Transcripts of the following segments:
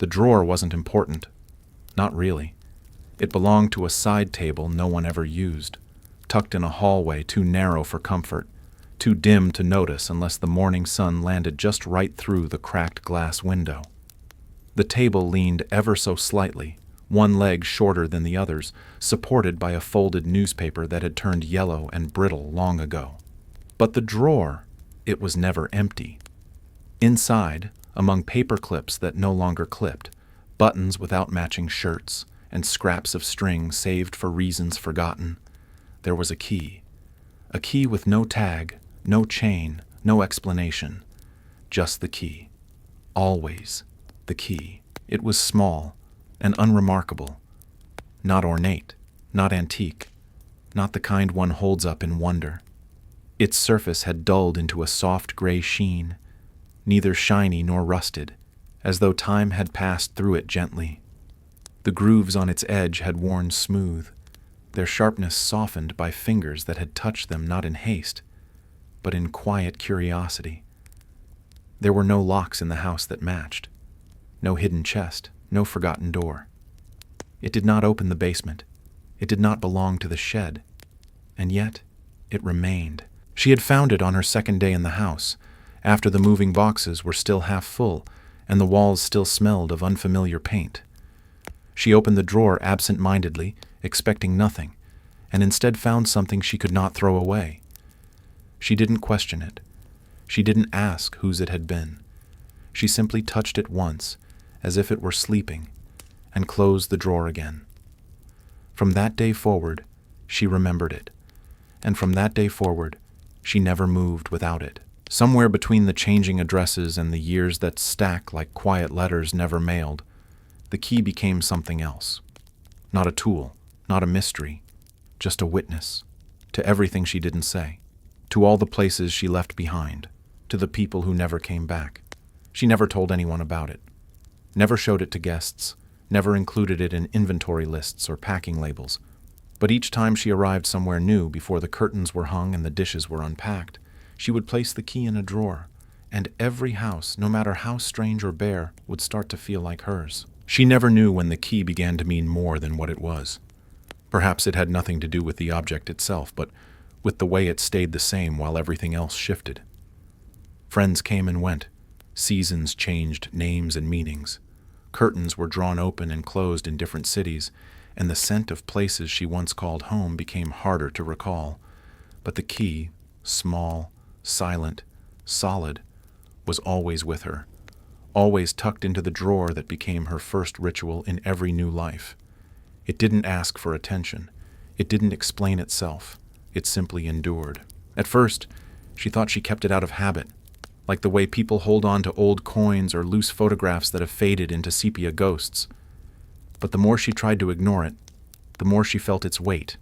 The drawer wasn't important. Not really. It belonged to a side table no one ever used, tucked in a hallway too narrow for comfort, too dim to notice unless the morning sun landed just right through the cracked glass window. The table leaned ever so slightly, one leg shorter than the others, supported by a folded newspaper that had turned yellow and brittle long ago. But the drawer, it was never empty. Inside, among paper clips that no longer clipped, buttons without matching shirts, and scraps of string saved for reasons forgotten, there was a key. A key with no tag, no chain, no explanation. Just the key. Always the key. It was small and unremarkable. Not ornate, not antique, not the kind one holds up in wonder. Its surface had dulled into a soft gray sheen, neither shiny nor rusted, as though time had passed through it gently. The grooves on its edge had worn smooth, their sharpness softened by fingers that had touched them not in haste, but in quiet curiosity. There were no locks in the house that matched, no hidden chest, no forgotten door. It did not open the basement. It did not belong to the shed. And yet, it remained. She had found it on her second day in the house, after the moving boxes were still half full and the walls still smelled of unfamiliar paint. She opened the drawer absent-mindedly, expecting nothing, and instead found something she could not throw away. She didn't question it. She didn't ask whose it had been. She simply touched it once, as if it were sleeping, and closed the drawer again. From that day forward, she remembered it, and from that day forward, she never moved without it. Somewhere between the changing addresses and the years that stack like quiet letters never mailed, the key became something else. Not a tool, not a mystery, just a witness to everything she didn't say, to all the places she left behind, to the people who never came back. She never told anyone about it, never showed it to guests, never included it in inventory lists or packing labels. But each time she arrived somewhere new before the curtains were hung and the dishes were unpacked, she would place the key in a drawer, and every house, no matter how strange or bare, would start to feel like hers. She never knew when the key began to mean more than what it was. Perhaps it had nothing to do with the object itself, but with the way it stayed the same while everything else shifted. Friends came and went. Seasons changed names and meanings. Curtains were drawn open and closed in different cities, and the scent of places she once called home became harder to recall. But the key, small, silent, solid, was always with her, always tucked into the drawer that became her first ritual in every new life. It didn't ask for attention. It didn't explain itself. It simply endured. At first, she thought she kept it out of habit, like the way people hold on to old coins or loose photographs that have faded into sepia ghosts. But the more she tried to ignore it, the more she felt its weight,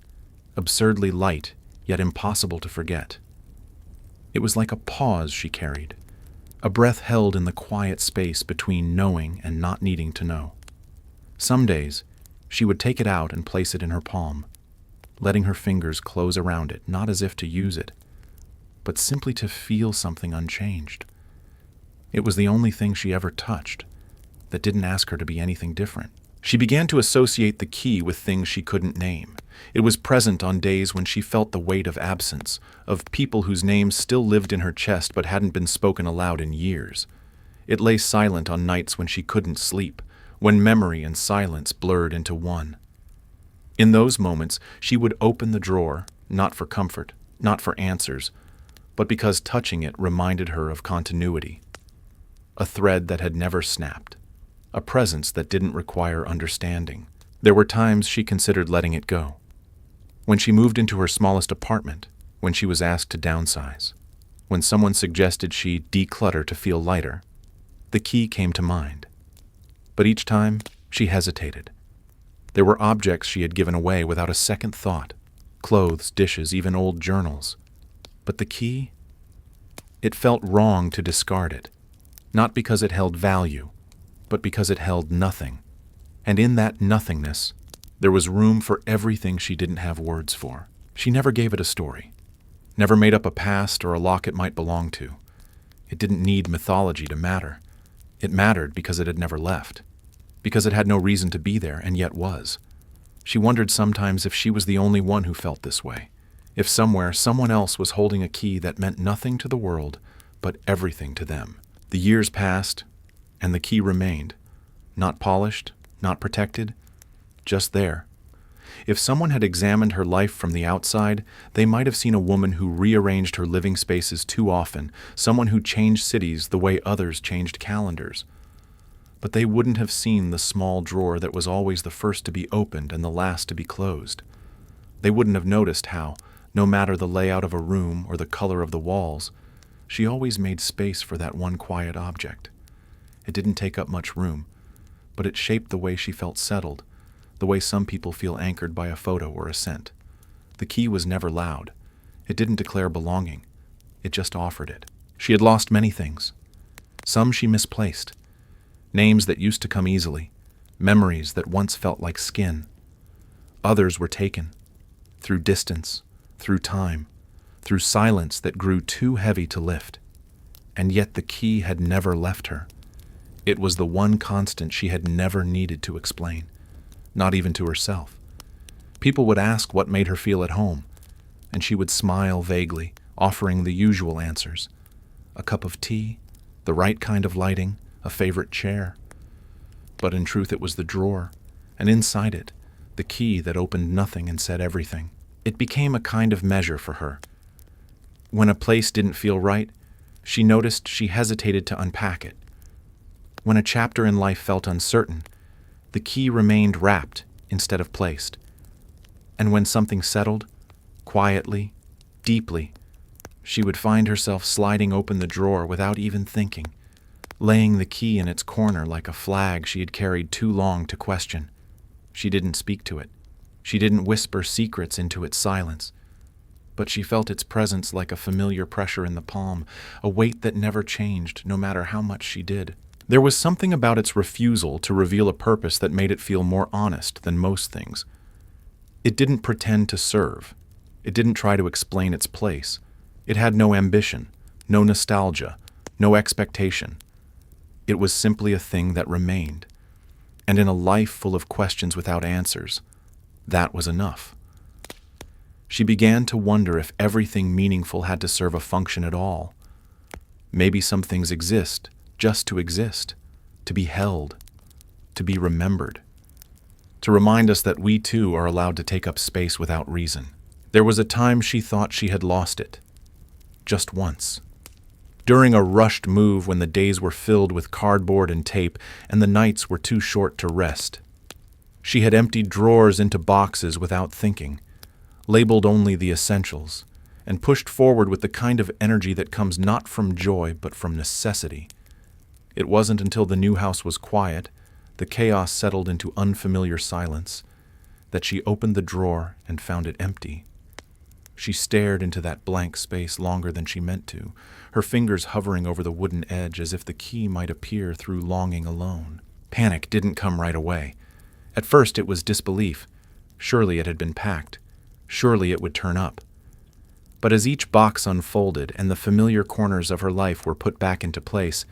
absurdly light, yet impossible to forget. It was like a pause she carried, a breath held in the quiet space between knowing and not needing to know. Some days, she would take it out and place it in her palm, letting her fingers close around it, not as if to use it, but simply to feel something unchanged. It was the only thing she ever touched that didn't ask her to be anything different. She began to associate the key with things she couldn't name. It was present on days when she felt the weight of absence, of people whose names still lived in her chest but hadn't been spoken aloud in years. It lay silent on nights when she couldn't sleep, when memory and silence blurred into one. In those moments, she would open the drawer, not for comfort, not for answers, but because touching it reminded her of continuity. A thread that had never snapped, a presence that didn't require understanding. There were times she considered letting it go. When she moved into her smallest apartment, when she was asked to downsize, when someone suggested she declutter to feel lighter, the key came to mind. But each time, she hesitated. There were objects she had given away without a second thought, clothes, dishes, even old journals. But the key? It felt wrong to discard it, not because it held value, but because it held nothing. And in that nothingness, there was room for everything she didn't have words for. She never gave it a story, never made up a past or a lock it might belong to. It didn't need mythology to matter. It mattered because it had never left. because it had no reason to be there and yet was. She wondered sometimes if she was the only one who felt this way, if somewhere someone else was holding a key that meant nothing to the world but everything to them. The years passed, and the key remained, not polished, not protected, just there. If someone had examined her life from the outside, they might have seen a woman who rearranged her living spaces too often, someone who changed cities the way others changed calendars. But they wouldn't have seen the small drawer that was always the first to be opened and the last to be closed. They wouldn't have noticed how, no matter the layout of a room or the color of the walls, she always made space for that one quiet object. It didn't take up much room, but it shaped the way she felt settled, the way some people feel anchored by a photo or a scent. The key was never loud. It didn't declare belonging. It just offered it. She had lost many things. Some she misplaced. Names that used to come easily. Memories that once felt like skin. Others were taken. Through distance, through time, through silence that grew too heavy to lift. And yet the key had never left her. It was the one constant she had never needed to explain. Not even to herself. People would ask what made her feel at home, and she would smile vaguely, offering the usual answers. A cup of tea, the right kind of lighting, a favorite chair. But in truth it was the drawer, and inside it, the key that opened nothing and said everything. It became a kind of measure for her. When a place didn't feel right, she noticed she hesitated to unpack it. When a chapter in life felt uncertain, the key remained wrapped instead of placed. And when something settled, quietly, deeply, she would find herself sliding open the drawer without even thinking, laying the key in its corner like a flag she had carried too long to question. She didn't speak to it. She didn't whisper secrets into its silence. But she felt its presence like a familiar pressure in the palm, a weight that never changed no matter how much she did. There was something about its refusal to reveal a purpose that made it feel more honest than most things. It didn't pretend to serve. It didn't try to explain its place. It had no ambition, no nostalgia, no expectation. It was simply a thing that remained. And in a life full of questions without answers, that was enough. She began to wonder if everything meaningful had to serve a function at all. Maybe some things exist just to exist, to be held, to be remembered, to remind us that we too are allowed to take up space without reason. There was a time she thought she had lost it. Just once. During a rushed move when the days were filled with cardboard and tape and the nights were too short to rest. She had emptied drawers into boxes without thinking, labeled only the essentials, and pushed forward with the kind of energy that comes not from joy but from necessity. It wasn't until the new house was quiet, the chaos settled into unfamiliar silence, that she opened the drawer and found it empty. She stared into that blank space longer than she meant to, her fingers hovering over the wooden edge as if the key might appear through longing alone. Panic didn't come right away. At first it was disbelief. Surely it had been packed. Surely it would turn up. But as each box unfolded and the familiar corners of her life were put back into place,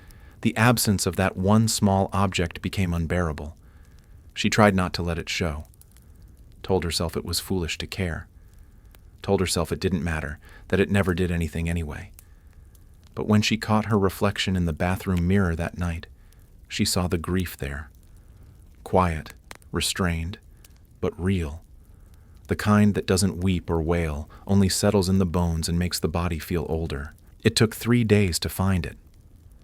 the absence of that one small object became unbearable. She tried not to let it show. Told herself it was foolish to care. Told herself it didn't matter, that it never did anything anyway. But when she caught her reflection in the bathroom mirror that night, she saw the grief there. Quiet, restrained, but real. The kind that doesn't weep or wail, only settles in the bones and makes the body feel older. It took 3 days to find it.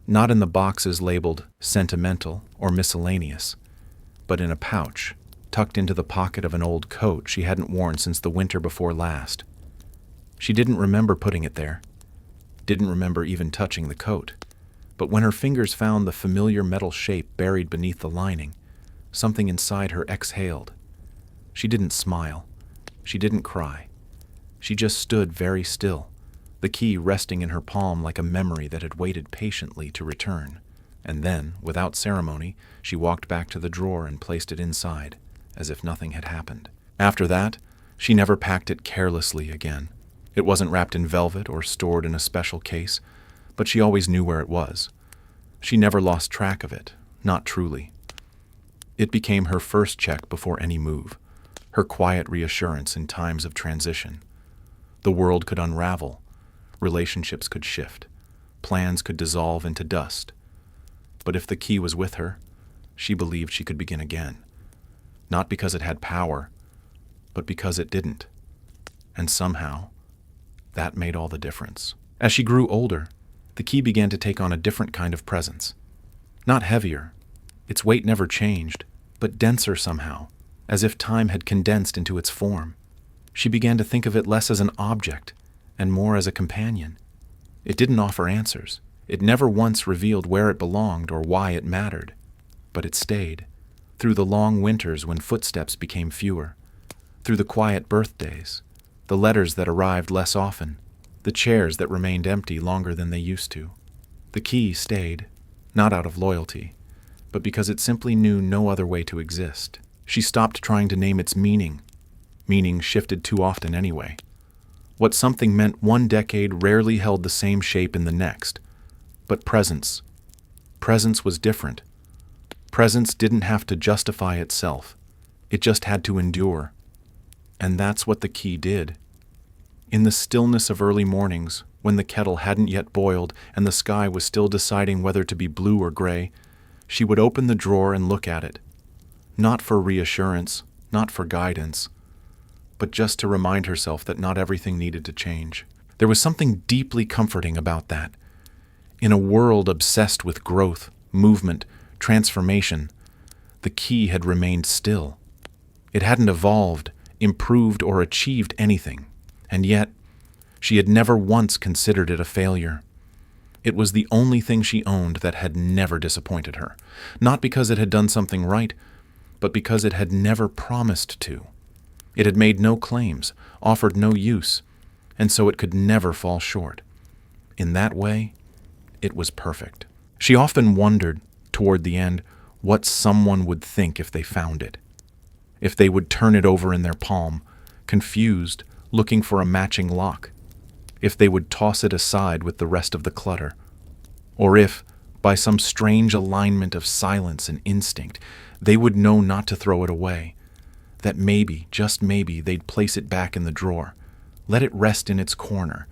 Not in the boxes labeled sentimental or miscellaneous, but in a pouch, tucked into the pocket of an old coat she hadn't worn since the winter before last. She didn't remember putting it there, didn't remember even touching the coat, but when her fingers found the familiar metal shape buried beneath the lining, something inside her exhaled. She didn't smile. She didn't cry. She just stood very still, the key resting in her palm like a memory that had waited patiently to return. And then, without ceremony, she walked back to the drawer and placed it inside, as if nothing had happened. After that, she never packed it carelessly again. It wasn't wrapped in velvet or stored in a special case, but she always knew where it was. She never lost track of it, not truly. It became her first check before any move, her quiet reassurance in times of transition. The world could unravel, relationships could shift, plans could dissolve into dust. But if the key was with her, she believed she could begin again. Not because it had power, but because it didn't. And somehow, that made all the difference. As she grew older, the key began to take on a different kind of presence. Not heavier, its weight never changed, but denser somehow, as if time had condensed into its form. She began to think of it less as an object and more as a companion. It didn't offer answers. It never once revealed where it belonged or why it mattered. But it stayed, through the long winters when footsteps became fewer, through the quiet birthdays, the letters that arrived less often, the chairs that remained empty longer than they used to. The key stayed, not out of loyalty, but because it simply knew no other way to exist. She stopped trying to name its meaning. Meaning shifted too often anyway. What something meant one decade rarely held the same shape in the next. But presence was different. Presence didn't have to justify itself. It just had to endure. And that's what the key did. In the stillness of early mornings, when the kettle hadn't yet boiled and the sky was still deciding whether to be blue or gray, she would open the drawer and look at it. Not for reassurance, not for guidance, but just to remind herself that not everything needed to change. There was something deeply comforting about that. In a world obsessed with growth, movement, transformation, the key had remained still. It hadn't evolved, improved, or achieved anything, and yet she had never once considered it a failure. It was the only thing she owned that had never disappointed her, not because it had done something right, but because it had never promised to. It had made no claims, offered no use, and so it could never fall short. In that way, it was perfect. She often wondered, toward the end, what someone would think if they found it. If they would turn it over in their palm, confused, looking for a matching lock. If they would toss it aside with the rest of the clutter. Or if, by some strange alignment of silence and instinct, they would know not to throw it away. That maybe, just maybe, they'd place it back in the drawer. Let it rest in its corner.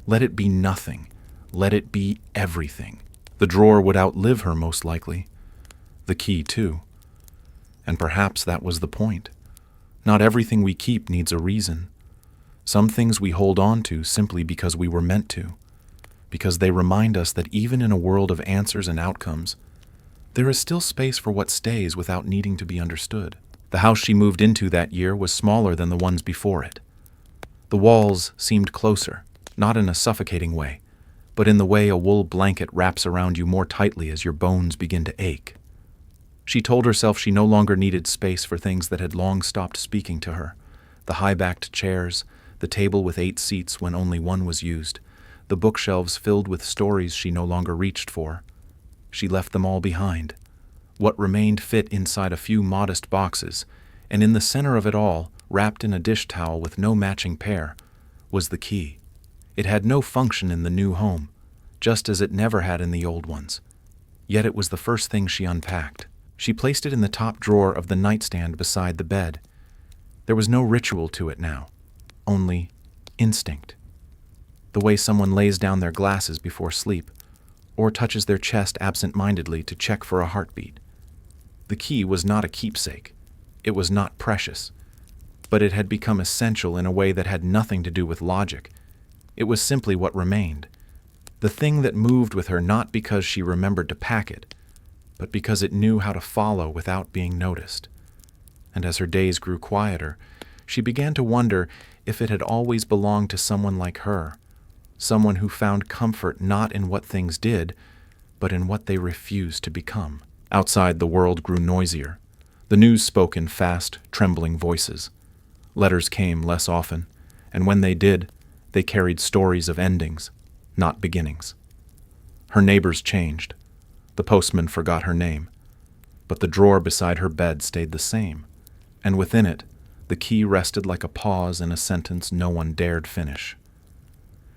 Let it be nothing. Let it be everything. The drawer would outlive her, most likely. The key, too. And perhaps that was the point. Not everything we keep needs a reason. Some things we hold on to simply because we were meant to. Because they remind us that even in a world of answers and outcomes, there is still space for what stays without needing to be understood. The house she moved into that year was smaller than the ones before it. The walls seemed closer, not in a suffocating way, but in the way a wool blanket wraps around you more tightly as your bones begin to ache. She told herself she no longer needed space for things that had long stopped speaking to her. The high-backed chairs, the table with 8 seats when only one was used, the bookshelves filled with stories she no longer reached for. She left them all behind. What remained fit inside a few modest boxes, and in the center of it all, wrapped in a dish towel with no matching pair, was the key. It had no function in the new home, just as it never had in the old ones. Yet it was the first thing she unpacked. She placed it in the top drawer of the nightstand beside the bed. There was no ritual to it now, only instinct. The way someone lays down their glasses before sleep, or touches their chest absent-mindedly to check for a heartbeat. The key was not a keepsake. It was not precious. But it had become essential in a way that had nothing to do with logic. It was simply what remained. The thing that moved with her not because she remembered to pack it, but because it knew how to follow without being noticed. And as her days grew quieter, she began to wonder if it had always belonged to someone like her, someone who found comfort not in what things did, but in what they refused to become. Outside, the world grew noisier. The news spoke in fast, trembling voices. Letters came less often, and when they did, they carried stories of endings, not beginnings. Her neighbors changed. The postman forgot her name. But the drawer beside her bed stayed the same, and within it, the key rested like a pause in a sentence no one dared finish.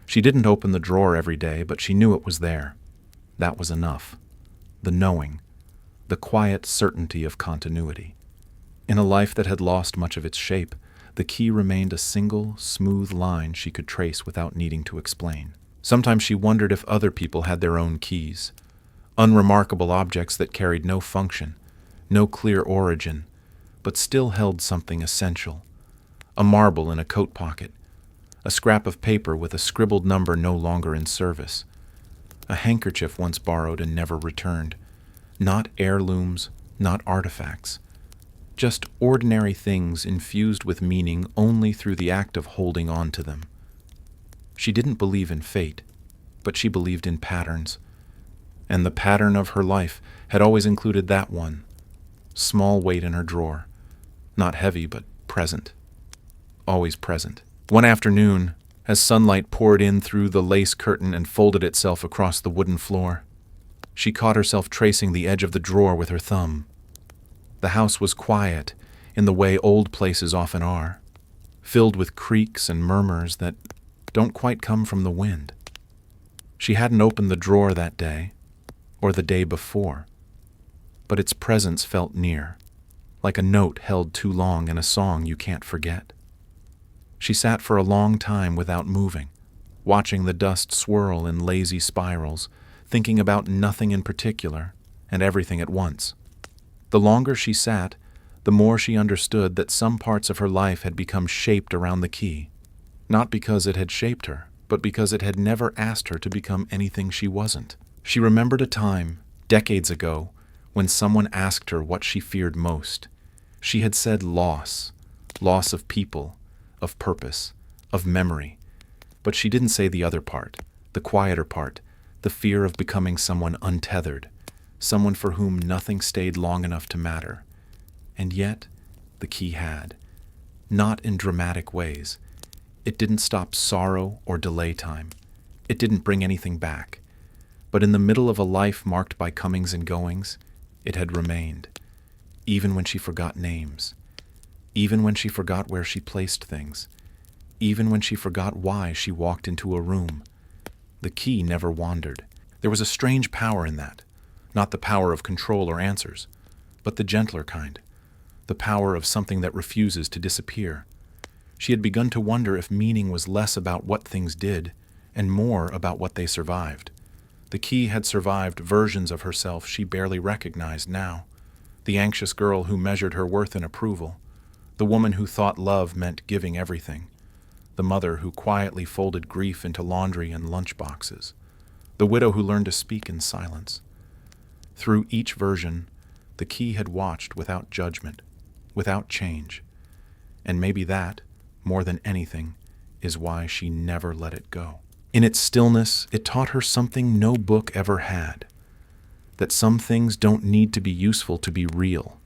She didn't open the drawer every day, but she knew it was there. That was enough. The knowing. the quiet certainty of continuity. In a life that had lost much of its shape, the key remained a single, smooth line she could trace without needing to explain. Sometimes she wondered if other people had their own keys, unremarkable objects that carried no function, no clear origin, but still held something essential. A marble in a coat pocket, a scrap of paper with a scribbled number no longer in service, a handkerchief once borrowed and never returned. Not heirlooms, not artifacts, just ordinary things infused with meaning only through the act of holding on to them. She didn't believe in fate, but she believed in patterns, and the pattern of her life had always included that one, small weight in her drawer, not heavy but present, always present. One afternoon, as sunlight poured in through the lace curtain and folded itself across the wooden floor, she caught herself tracing the edge of the drawer with her thumb. The house was quiet in the way old places often are, filled with creaks and murmurs that don't quite come from the wind. She hadn't opened the drawer that day, or the day before, but its presence felt near, like a note held too long in a song you can't forget. She sat for a long time without moving, watching the dust swirl in lazy spirals, thinking about nothing in particular and everything at once. The longer she sat, the more she understood that some parts of her life had become shaped around the key, not because it had shaped her, but because it had never asked her to become anything she wasn't. She remembered a time, decades ago, when someone asked her what she feared most. She had said loss of people, of purpose, of memory, but she didn't say the other part, the quieter part, the fear of becoming someone untethered, someone for whom nothing stayed long enough to matter. And yet, the key had. Not in dramatic ways. It didn't stop sorrow or delay time. It didn't bring anything back. But in the middle of a life marked by comings and goings, it had remained, even when she forgot names, even when she forgot where she placed things, even when she forgot why she walked into a room. The key never wandered. There was a strange power in that, not the power of control or answers, but the gentler kind, the power of something that refuses to disappear. She had begun to wonder if meaning was less about what things did and more about what they survived. The key had survived versions of herself she barely recognized now. The anxious girl who measured her worth in approval, the woman who thought love meant giving everything, the mother who quietly folded grief into laundry and lunch boxes, the widow who learned to speak in silence. Through each version, the key had watched without judgment, without change, and maybe that, more than anything, is why she never let it go. In its stillness, it taught her something no book ever had, that some things don't need to be useful to be real.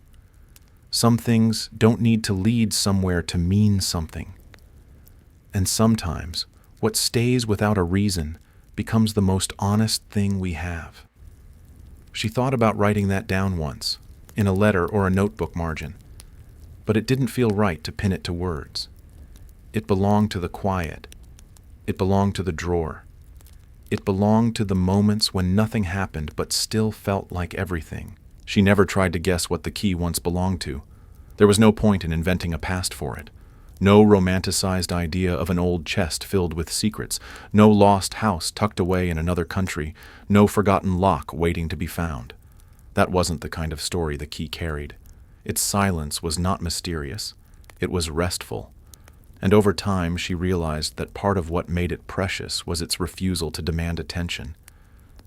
Some things don't need to lead somewhere to mean something. And sometimes, what stays without a reason becomes the most honest thing we have. She thought about writing that down once, in a letter or a notebook margin, but it didn't feel right to pin it to words. It belonged to the quiet. It belonged to the drawer. It belonged to the moments when nothing happened but still felt like everything. She never tried to guess what the key once belonged to. There was no point in inventing a past for it. No romanticized idea of an old chest filled with secrets. No lost house tucked away in another country. No forgotten lock waiting to be found. That wasn't the kind of story the key carried. Its silence was not mysterious. It was restful. And over time, she realized that part of what made it precious was its refusal to demand attention.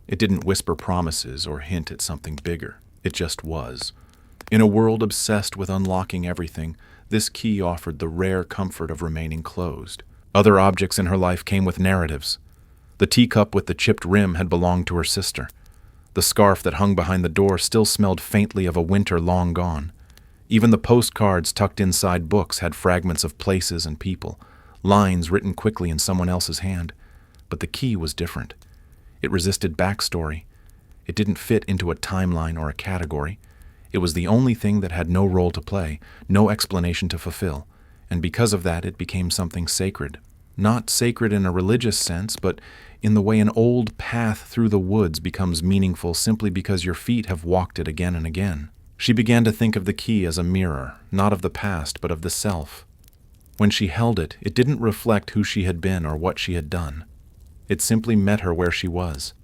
It didn't whisper promises or hint at something bigger. It just was. In a world obsessed with unlocking everything, this key offered the rare comfort of remaining closed. Other objects in her life came with narratives. The teacup with the chipped rim had belonged to her sister. The scarf that hung behind the door still smelled faintly of a winter long gone. Even the postcards tucked inside books had fragments of places and people, lines written quickly in someone else's hand. But the key was different. It resisted backstory. It didn't fit into a timeline or a category. It was the only thing that had no role to play, no explanation to fulfill, and because of that it became something sacred, Not sacred in a religious sense, but in the way an old path through the woods becomes meaningful simply because your feet have walked it again and again. She began to think of the key as a mirror, not of the past, but of the self. When she held it, it didn't reflect who she had been or what she had done. It simply met her where she was.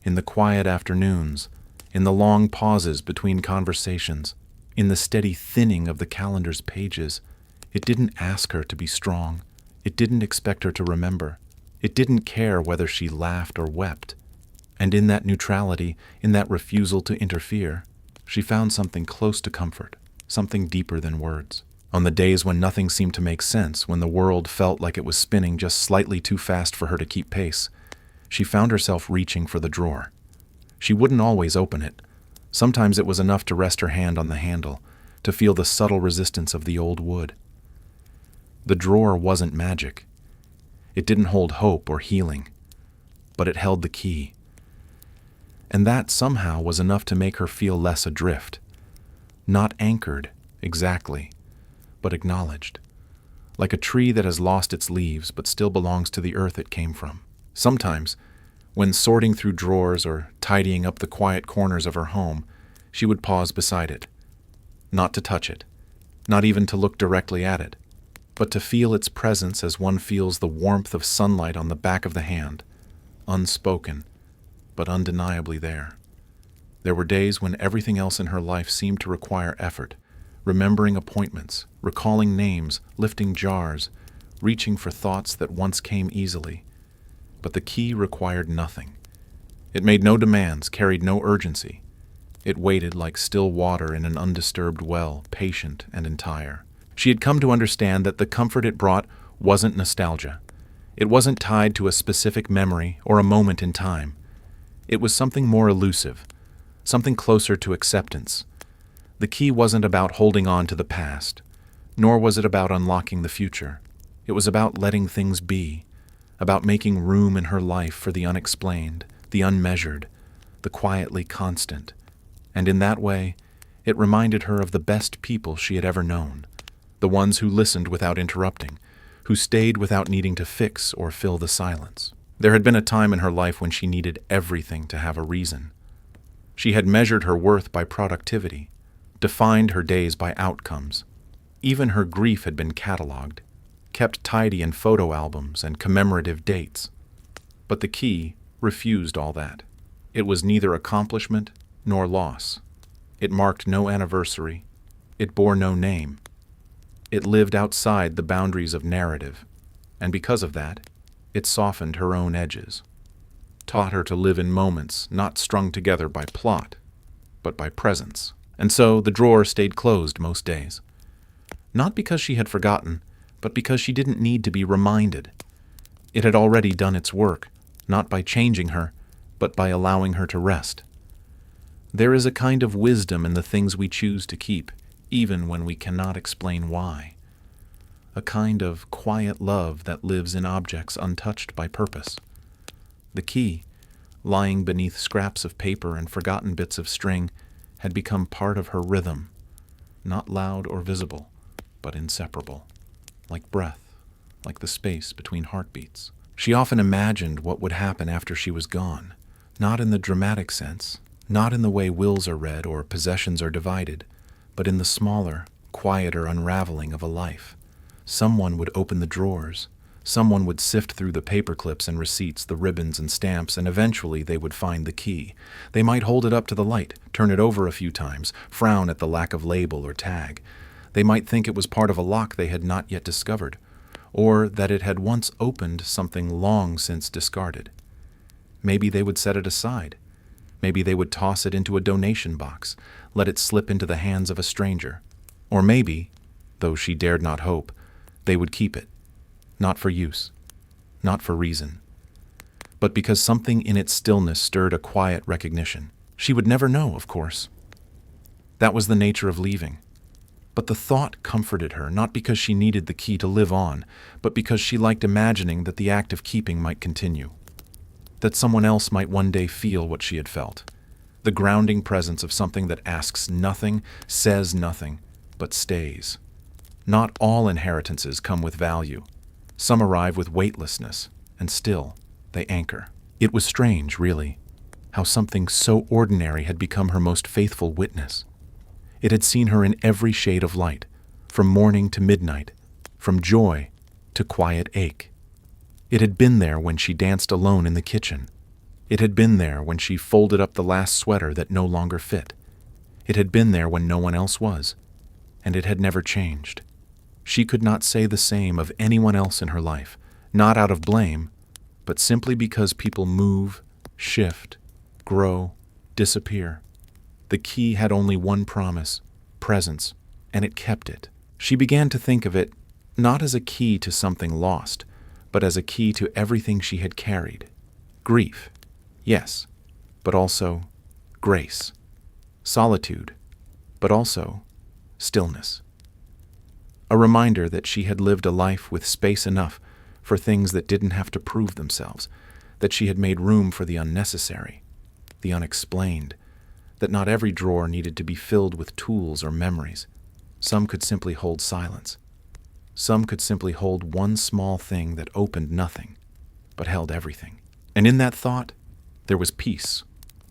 In the quiet afternoons, in the long pauses between conversations, in the steady thinning of the calendar's pages, it didn't ask her to be strong. It didn't expect her to remember. It didn't care whether she laughed or wept. And in that neutrality, in that refusal to interfere, she found something close to comfort, something deeper than words. On the days when nothing seemed to make sense, when the world felt like it was spinning just slightly too fast for her to keep pace, she found herself reaching for the drawer. She wouldn't always open it. Sometimes it was enough to rest her hand on the handle, to feel the subtle resistance of the old wood. The drawer wasn't magic. It didn't hold hope or healing, but it held the key. And that somehow was enough to make her feel less adrift. Not anchored, exactly, but acknowledged. Like a tree that has lost its leaves but still belongs to the earth it came from. Sometimes, when sorting through drawers or tidying up the quiet corners of her home, she would pause beside it. Not to touch it, not even to look directly at it, but to feel its presence as one feels the warmth of sunlight on the back of the hand, unspoken, but undeniably there. There were days when everything else in her life seemed to require effort, remembering appointments, recalling names, lifting jars, reaching for thoughts that once came easily. But the key required nothing. It made no demands, carried no urgency. It waited like still water in an undisturbed well, patient and entire. She had come to understand that the comfort it brought wasn't nostalgia. It wasn't tied to a specific memory or a moment in time. It was something more elusive, something closer to acceptance. The key wasn't about holding on to the past, nor was it about unlocking the future. It was about letting things be, about making room in her life for the unexplained, the unmeasured, the quietly constant. And in that way, it reminded her of the best people she had ever known, the ones who listened without interrupting, who stayed without needing to fix or fill the silence. There had been a time in her life when she needed everything to have a reason. She had measured her worth by productivity, defined her days by outcomes. Even her grief had been catalogued, kept tidy in photo albums and commemorative dates. But the key refused all that. It was neither accomplishment nor loss. It marked no anniversary. It bore no name. It lived outside the boundaries of narrative, and because of that, it softened her own edges, taught her to live in moments not strung together by plot, but by presence. And so the drawer stayed closed most days. Not because she had forgotten, but because she didn't need to be reminded. It had already done its work, not by changing her, but by allowing her to rest. There is a kind of wisdom in the things we choose to keep, even when we cannot explain why. A kind of quiet love that lives in objects untouched by purpose. The key, lying beneath scraps of paper and forgotten bits of string, had become part of her rhythm, not loud or visible, but inseparable, like breath, like the space between heartbeats. She often imagined what would happen after she was gone, not in the dramatic sense, not in the way wills are read or possessions are divided, but in the smaller, quieter unraveling of a life. Someone would open the drawers. Someone would sift through the paper clips and receipts, the ribbons and stamps, and eventually they would find the key. They might hold it up to the light, turn it over a few times, frown at the lack of label or tag. They might think it was part of a lock they had not yet discovered, or that it had once opened something long since discarded. Maybe they would set it aside. Maybe they would toss it into a donation box, let it slip into the hands of a stranger. Or maybe, though she dared not hope, they would keep it. Not for use, not for reason, but because something in its stillness stirred a quiet recognition. She would never know, of course. That was the nature of leaving. But the thought comforted her, not because she needed the key to live on, but because she liked imagining that the act of keeping might continue, that someone else might one day feel what she had felt, the grounding presence of something that asks nothing, says nothing, but stays. Not all inheritances come with value. Some arrive with weightlessness, and still, they anchor. It was strange, really, how something so ordinary had become her most faithful witness. It had seen her in every shade of light, from morning to midnight, from joy to quiet ache. It had been there when she danced alone in the kitchen. It had been there when she folded up the last sweater that no longer fit. It had been there when no one else was, and it had never changed. She could not say the same of anyone else in her life, not out of blame, but simply because people move, shift, grow, disappear. The key had only one promise, presence, and it kept it. She began to think of it not as a key to something lost, but as a key to everything she had carried. Grief, yes, but also grace. Solitude, but also stillness. A reminder that she had lived a life with space enough for things that didn't have to prove themselves, that she had made room for the unnecessary, the unexplained, that not every drawer needed to be filled with tools or memories. Some could simply hold silence. Some could simply hold one small thing that opened nothing, but held everything. And in that thought, there was peace,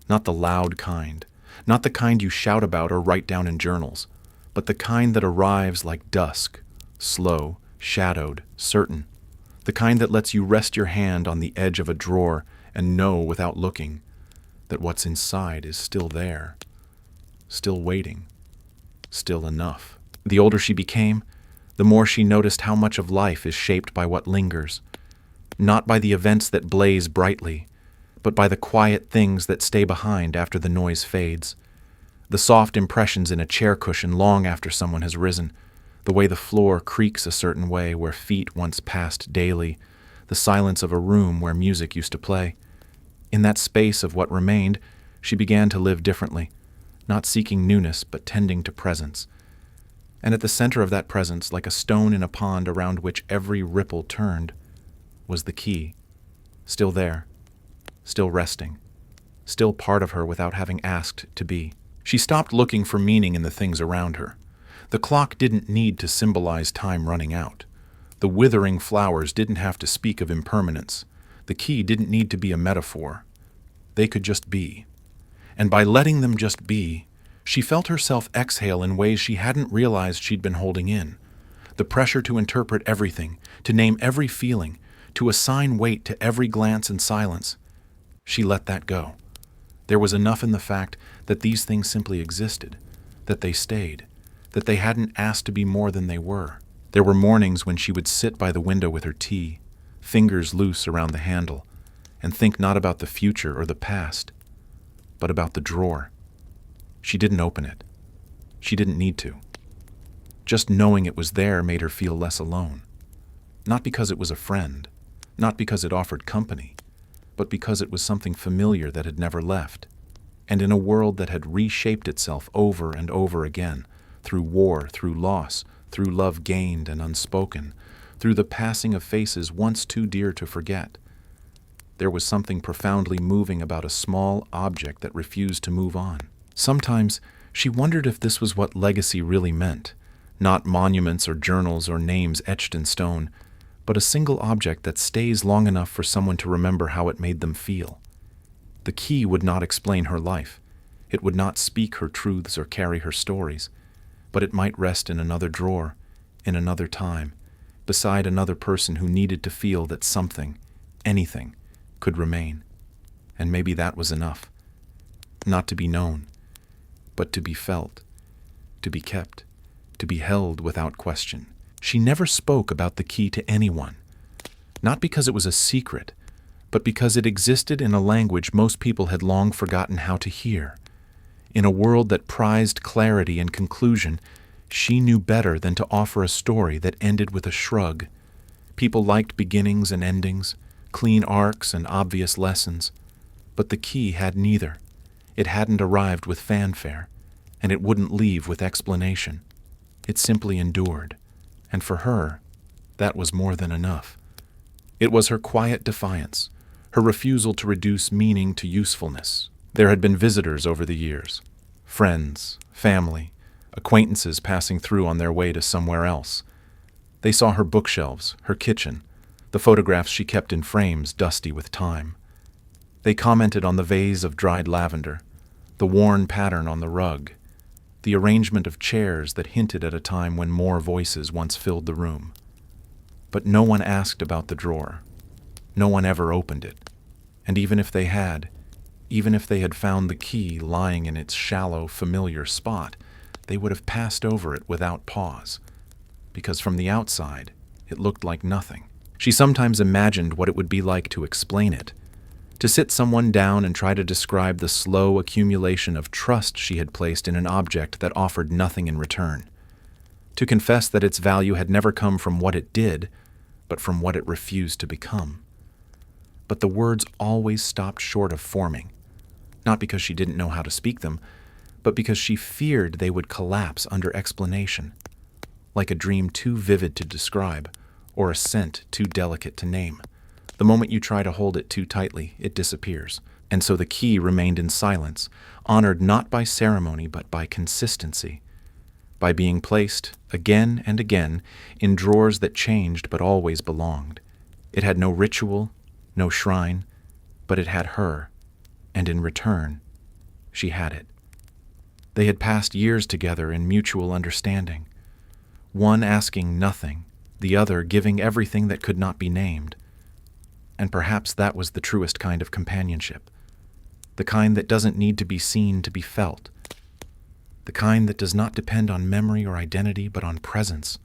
not the loud kind, not the kind you shout about or write down in journals, but the kind that arrives like dusk, slow, shadowed, certain, the kind that lets you rest your hand on the edge of a drawer and know without looking that what's inside is still there, still waiting, still enough. The older she became, the more she noticed how much of life is shaped by what lingers, not by the events that blaze brightly, but by the quiet things that stay behind after the noise fades. The soft impressions in a chair cushion long after someone has risen, the way the floor creaks a certain way where feet once passed daily, the silence of a room where music used to play. In that space of what remained, she began to live differently, not seeking newness but tending to presence. And at the center of that presence, like a stone in a pond around which every ripple turned, was the key, still there, still resting, still part of her without having asked to be. She stopped looking for meaning in the things around her. The clock didn't need to symbolize time running out. The withering flowers didn't have to speak of impermanence. The key didn't need to be a metaphor. They could just be. And by letting them just be, she felt herself exhale in ways she hadn't realized she'd been holding in. The pressure to interpret everything, to name every feeling, to assign weight to every glance and silence. She let that go. There was enough in the fact that these things simply existed, that they stayed, that they hadn't asked to be more than they were. There were mornings when she would sit by the window with her tea, fingers loose around the handle, and think not about the future or the past, but about the drawer. She didn't open it. She didn't need to. Just knowing it was there made her feel less alone. Not because it was a friend, not because it offered company, but because it was something familiar that had never left. And in a world that had reshaped itself over and over again, through war, through loss, through love gained and unspoken, through the passing of faces once too dear to forget, there was something profoundly moving about a small object that refused to move on. Sometimes she wondered if this was what legacy really meant, not monuments or journals or names etched in stone, but a single object that stays long enough for someone to remember how it made them feel. The key would not explain her life. It would not speak her truths or carry her stories, but it might rest in another drawer, in another time, beside another person who needed to feel that something, anything, could remain. And maybe that was enough. Not to be known, but to be felt, to be kept, to be held without question. She never spoke about the key to anyone, not because it was a secret, but because it existed in a language most people had long forgotten how to hear. In a world that prized clarity and conclusion, she knew better than to offer a story that ended with a shrug. People liked beginnings and endings, clean arcs and obvious lessons, but the key had neither. It hadn't arrived with fanfare, and it wouldn't leave with explanation. It simply endured. And for her, that was more than enough. It was her quiet defiance, her refusal to reduce meaning to usefulness. There had been visitors over the years, friends, family, acquaintances passing through on their way to somewhere else. They saw her bookshelves, her kitchen, the photographs she kept in frames dusty with time. They commented on the vase of dried lavender, the worn pattern on the rug, the arrangement of chairs that hinted at a time when more voices once filled the room. But no one asked about the drawer. No one ever opened it. And even if they had found the key lying in its shallow, familiar spot, they would have passed over it without pause, because from the outside, it looked like nothing. She sometimes imagined what it would be like to explain it, to sit someone down and try to describe the slow accumulation of trust she had placed in an object that offered nothing in return, to confess that its value had never come from what it did, but from what it refused to become. But the words always stopped short of forming, not because she didn't know how to speak them, but because she feared they would collapse under explanation, like a dream too vivid to describe, or a scent too delicate to name. The moment you try to hold it too tightly, it disappears. And so the key remained in silence, honored not by ceremony but by consistency, by being placed again and again in drawers that changed but always belonged. It had no ritual, no shrine, but it had her, and in return, she had it. They had passed years together in mutual understanding, one asking nothing, the other giving everything that could not be named. And perhaps that was the truest kind of companionship, the kind that doesn't need to be seen to be felt, the kind that does not depend on memory or identity but on presence,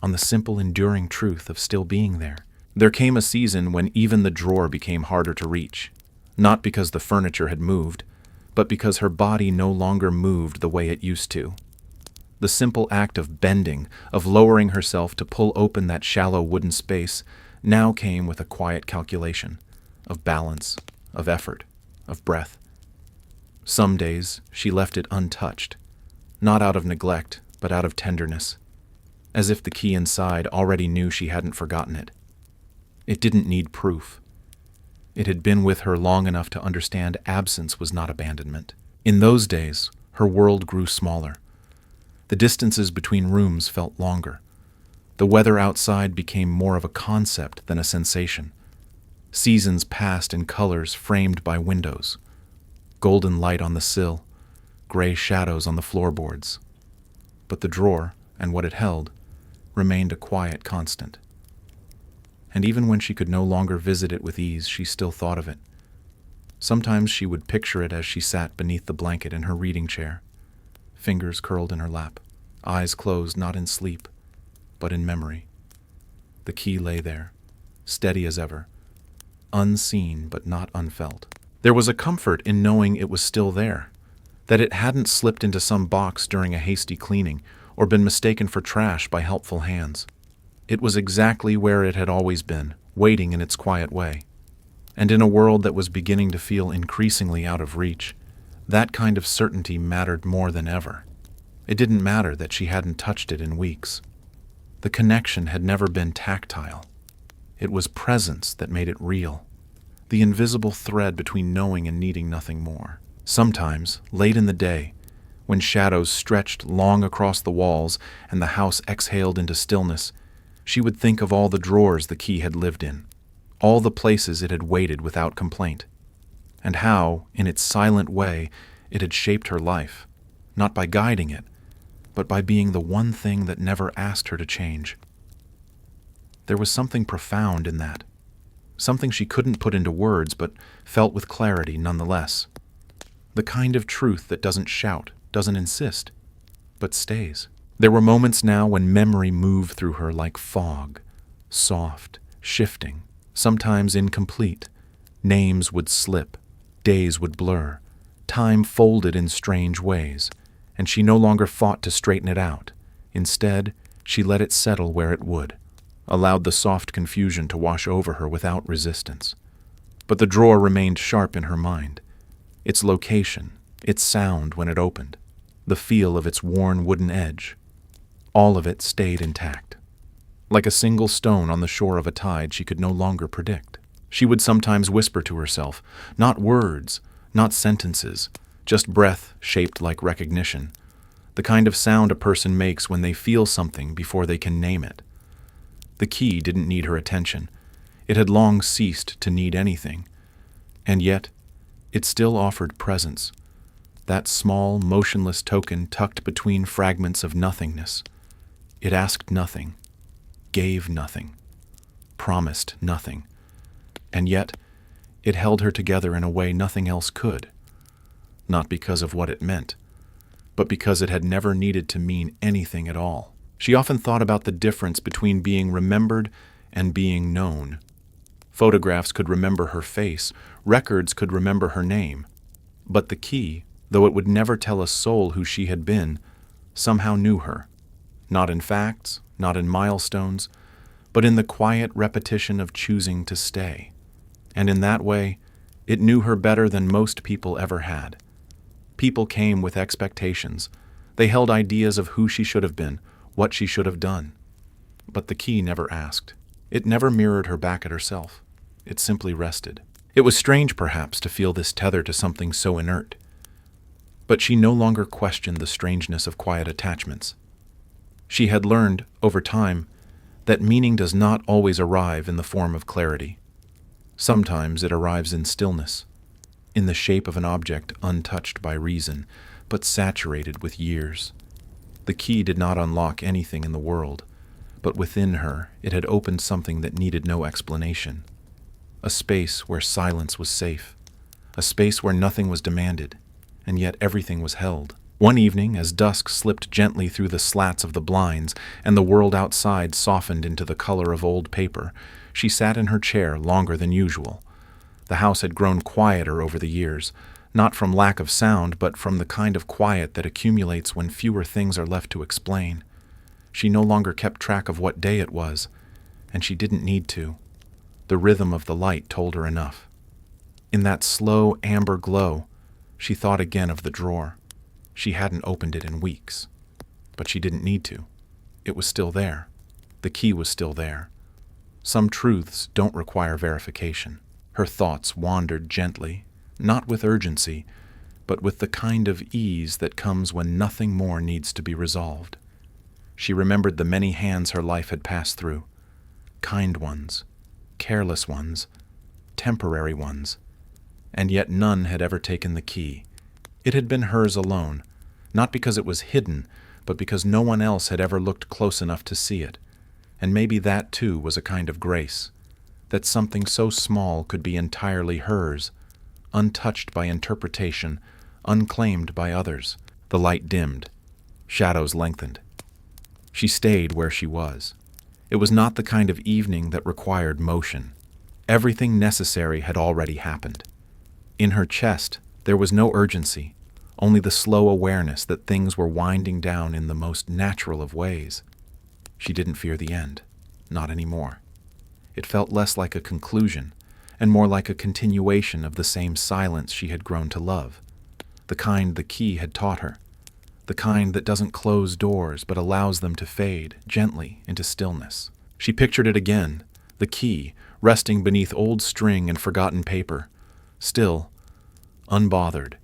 on the simple enduring truth of still being there. There came a season when even the drawer became harder to reach, not because the furniture had moved, but because her body no longer moved the way it used to. The simple act of bending, of lowering herself to pull open that shallow wooden space, now came with a quiet calculation, of balance, of effort, of breath. Some days she left it untouched, not out of neglect, but out of tenderness, as if the key inside already knew she hadn't forgotten it. It didn't need proof. It had been with her long enough to understand absence was not abandonment. In those days, her world grew smaller. The distances between rooms felt longer. The weather outside became more of a concept than a sensation. Seasons passed in colors framed by windows. Golden light on the sill, gray shadows on the floorboards. But the drawer, and what it held, remained a quiet constant. And even when she could no longer visit it with ease, she still thought of it. Sometimes she would picture it as she sat beneath the blanket in her reading chair, fingers curled in her lap, eyes closed not in sleep, but in memory. The key lay there, steady as ever, unseen but not unfelt. There was a comfort in knowing it was still there, that it hadn't slipped into some box during a hasty cleaning or been mistaken for trash by helpful hands. It was exactly where it had always been, waiting in its quiet way. And in a world that was beginning to feel increasingly out of reach, that kind of certainty mattered more than ever. It didn't matter that she hadn't touched it in weeks. The connection had never been tactile. It was presence that made it real, the invisible thread between knowing and needing nothing more. Sometimes, late in the day, when shadows stretched long across the walls and the house exhaled into stillness, she would think of all the drawers the key had lived in, all the places it had waited without complaint, and how, in its silent way, it had shaped her life, not by guiding it, but by being the one thing that never asked her to change. There was something profound in that, something she couldn't put into words but felt with clarity nonetheless. The kind of truth that doesn't shout, doesn't insist, but stays. There were moments now when memory moved through her like fog, soft, shifting, sometimes incomplete. Names would slip, days would blur, time folded in strange ways, and she no longer fought to straighten it out. Instead, she let it settle where it would, allowed the soft confusion to wash over her without resistance. But the drawer remained sharp in her mind, its location, its sound when it opened, the feel of its worn wooden edge. All of it stayed intact. Like a single stone on the shore of a tide she could no longer predict. She would sometimes whisper to herself, not words, not sentences, just breath shaped like recognition, the kind of sound a person makes when they feel something before they can name it. The key didn't need her attention, It had long ceased to need anything, and yet it still offered presence, that small, motionless token tucked between fragments of nothingness. It asked nothing, gave nothing, promised nothing, and yet it held her together in a way nothing else could, not because of what it meant, but because it had never needed to mean anything at all. She often thought about the difference between being remembered and being known. Photographs could remember her face, records could remember her name, but the key, though it would never tell a soul who she had been, somehow knew her, not in facts, not in milestones, but in the quiet repetition of choosing to stay. And in that way, it knew her better than most people ever had. People came with expectations. They held ideas of who she should have been, what she should have done. But the key never asked. It never mirrored her back at herself. It simply rested. It was strange, perhaps, to feel this tether to something so inert. But she no longer questioned the strangeness of quiet attachments. She had learned, over time, that meaning does not always arrive in the form of clarity. Sometimes it arrives in stillness, in the shape of an object untouched by reason, but saturated with years. The key did not unlock anything in the world, but within her it had opened something that needed no explanation. A space where silence was safe, a space where nothing was demanded, and yet everything was held. One evening, as dusk slipped gently through the slats of the blinds and the world outside softened into the color of old paper, she sat in her chair longer than usual. The house had grown quieter over the years, not from lack of sound, but from the kind of quiet that accumulates when fewer things are left to explain. She no longer kept track of what day it was, and she didn't need to. The rhythm of the light told her enough. In that slow amber glow, she thought again of the drawer. She hadn't opened it in weeks, but she didn't need to. It was still there. The key was still there. Some truths don't require verification. Her thoughts wandered gently, not with urgency, but with the kind of ease that comes when nothing more needs to be resolved. She remembered the many hands her life had passed through, kind ones, careless ones, temporary ones, and yet none had ever taken the key. It had been hers alone, not because it was hidden, but because no one else had ever looked close enough to see it. And maybe that too was a kind of grace, that something so small could be entirely hers, untouched by interpretation, unclaimed by others. The light dimmed. Shadows lengthened. She stayed where she was. It was not the kind of evening that required motion. Everything necessary had already happened. In her chest, there was no urgency, only the slow awareness that things were winding down in the most natural of ways. She didn't fear the end, not anymore. It felt less like a conclusion, and more like a continuation of the same silence she had grown to love, the kind the key had taught her, the kind that doesn't close doors but allows them to fade gently into stillness. She pictured it again, the key, resting beneath old string and forgotten paper, still, unbothered,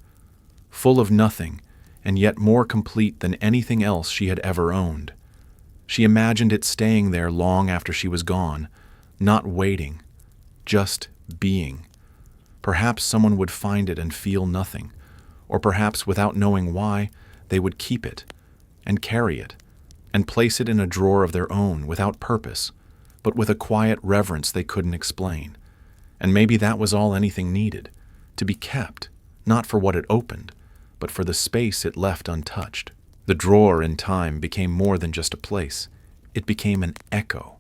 full of nothing, and yet more complete than anything else she had ever owned. She imagined it staying there long after she was gone, not waiting, just being. Perhaps someone would find it and feel nothing, or perhaps without knowing why, they would keep it, and carry it, and place it in a drawer of their own without purpose, but with a quiet reverence they couldn't explain. And maybe that was all anything needed, to be kept, not for what it opened, but for the space it left untouched. The drawer, in time, became more than just a place. It became an echo,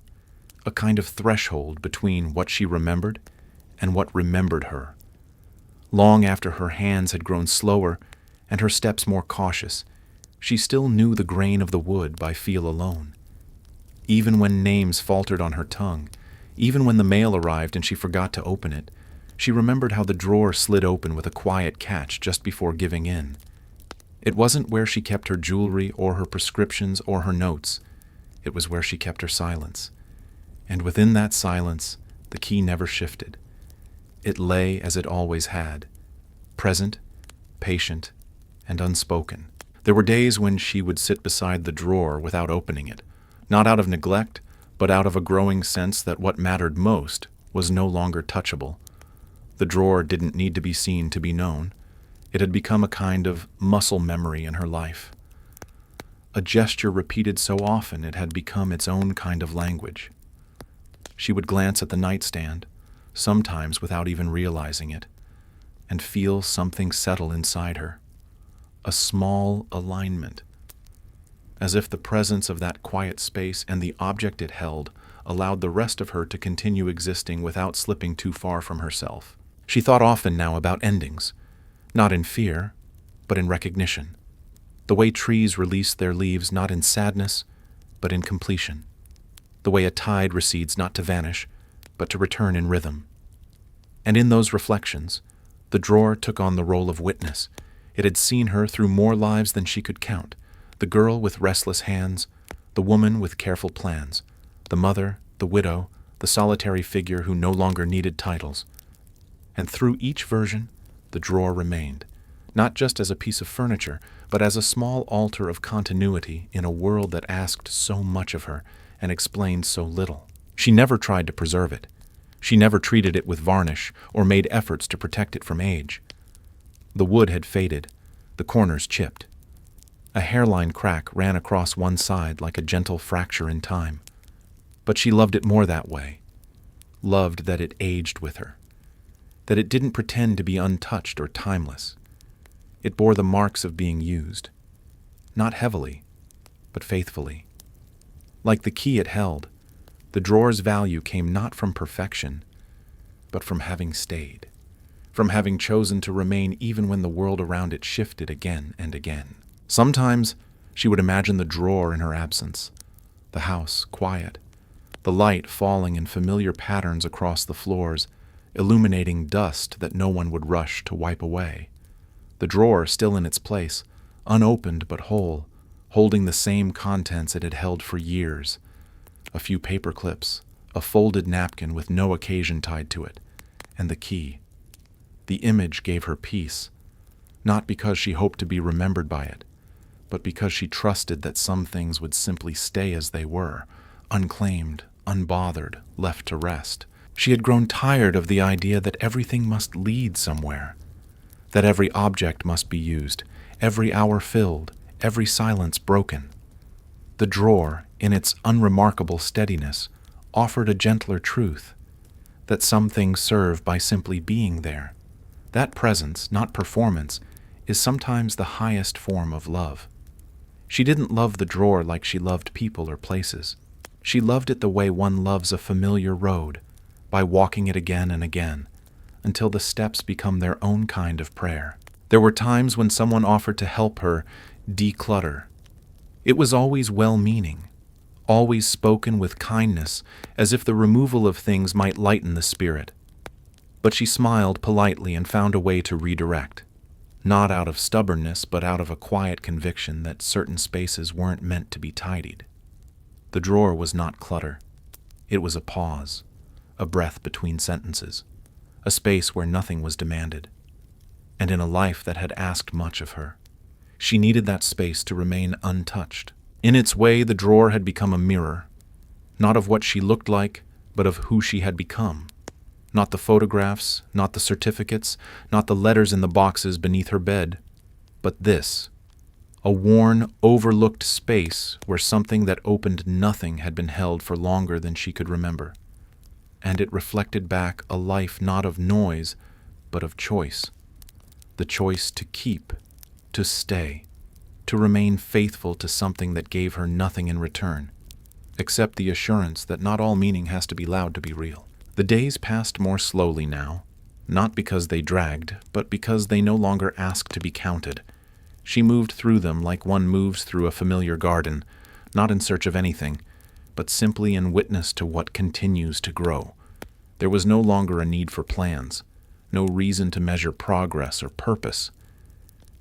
a kind of threshold between what she remembered and what remembered her. Long after her hands had grown slower and her steps more cautious, she still knew the grain of the wood by feel alone. Even when names faltered on her tongue, even when the mail arrived and she forgot to open it, she remembered how the drawer slid open with a quiet catch just before giving in. It wasn't where she kept her jewelry or her prescriptions or her notes. It was where she kept her silence. And within that silence, the key never shifted. It lay as it always had, present, patient, and unspoken. There were days when she would sit beside the drawer without opening it, not out of neglect, but out of a growing sense that what mattered most was no longer touchable. The drawer didn't need to be seen to be known. It had become a kind of muscle memory in her life. A gesture repeated so often it had become its own kind of language. She would glance at the nightstand, sometimes without even realizing it, and feel something settle inside her. A small alignment, as if the presence of that quiet space and the object it held allowed the rest of her to continue existing without slipping too far from herself. She thought often now about endings, not in fear, but in recognition. The way trees release their leaves not in sadness, but in completion. The way a tide recedes not to vanish, but to return in rhythm. And in those reflections, the drawer took on the role of witness. It had seen her through more lives than she could count. The girl with restless hands, the woman with careful plans, the mother, the widow, the solitary figure who no longer needed titles. And through each version, the drawer remained, not just as a piece of furniture, but as a small altar of continuity in a world that asked so much of her and explained so little. She never tried to preserve it. She never treated it with varnish or made efforts to protect it from age. The wood had faded, the corners chipped. A hairline crack ran across one side like a gentle fracture in time. But she loved it more that way, loved that it aged with her, that it didn't pretend to be untouched or timeless. It bore the marks of being used, not heavily, but faithfully. Like the key it held, the drawer's value came not from perfection, but from having stayed, from having chosen to remain even when the world around it shifted again and again. Sometimes she would imagine the drawer in her absence, the house quiet, the light falling in familiar patterns across the floors, illuminating dust that no one would rush to wipe away. The drawer still in its place, unopened but whole, holding the same contents it had held for years. A few paper clips, a folded napkin with no occasion tied to it, and the key. The image gave her peace, not because she hoped to be remembered by it, but because she trusted that some things would simply stay as they were, unclaimed, unbothered, left to rest. She had grown tired of the idea that everything must lead somewhere, that every object must be used, every hour filled, every silence broken. The drawer, in its unremarkable steadiness, offered a gentler truth, that some things serve by simply being there. That presence, not performance, is sometimes the highest form of love. She didn't love the drawer like she loved people or places. She loved it the way one loves a familiar road, by walking it again and again, until the steps become their own kind of prayer. There were times when someone offered to help her declutter. It was always well-meaning, always spoken with kindness, as if the removal of things might lighten the spirit. But she smiled politely and found a way to redirect, not out of stubbornness, but out of a quiet conviction that certain spaces weren't meant to be tidied. The drawer was not clutter. It was a pause, a breath between sentences, a space where nothing was demanded. And in a life that had asked much of her, she needed that space to remain untouched. In its way, the drawer had become a mirror, not of what she looked like, but of who she had become. Not the photographs, not the certificates, not the letters in the boxes beneath her bed, but this, a worn, overlooked space where something that opened nothing had been held for longer than she could remember. And it reflected back a life not of noise, but of choice. The choice to keep, to stay, to remain faithful to something that gave her nothing in return, except the assurance that not all meaning has to be loud to be real. The days passed more slowly now, not because they dragged, but because they no longer asked to be counted. She moved through them like one moves through a familiar garden, not in search of anything, but simply in witness to what continues to grow. There was no longer a need for plans, no reason to measure progress or purpose.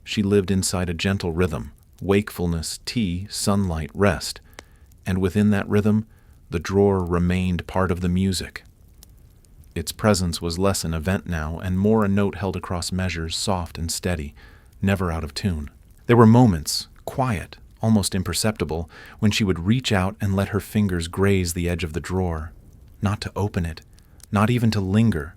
She lived inside a gentle rhythm, wakefulness, tea, sunlight, rest, and within that rhythm, the drawer remained part of the music. Its presence was less an event now and more a note held across measures, soft and steady, never out of tune. There were moments, quiet, almost imperceptible, when she would reach out and let her fingers graze the edge of the drawer, not to open it, not even to linger,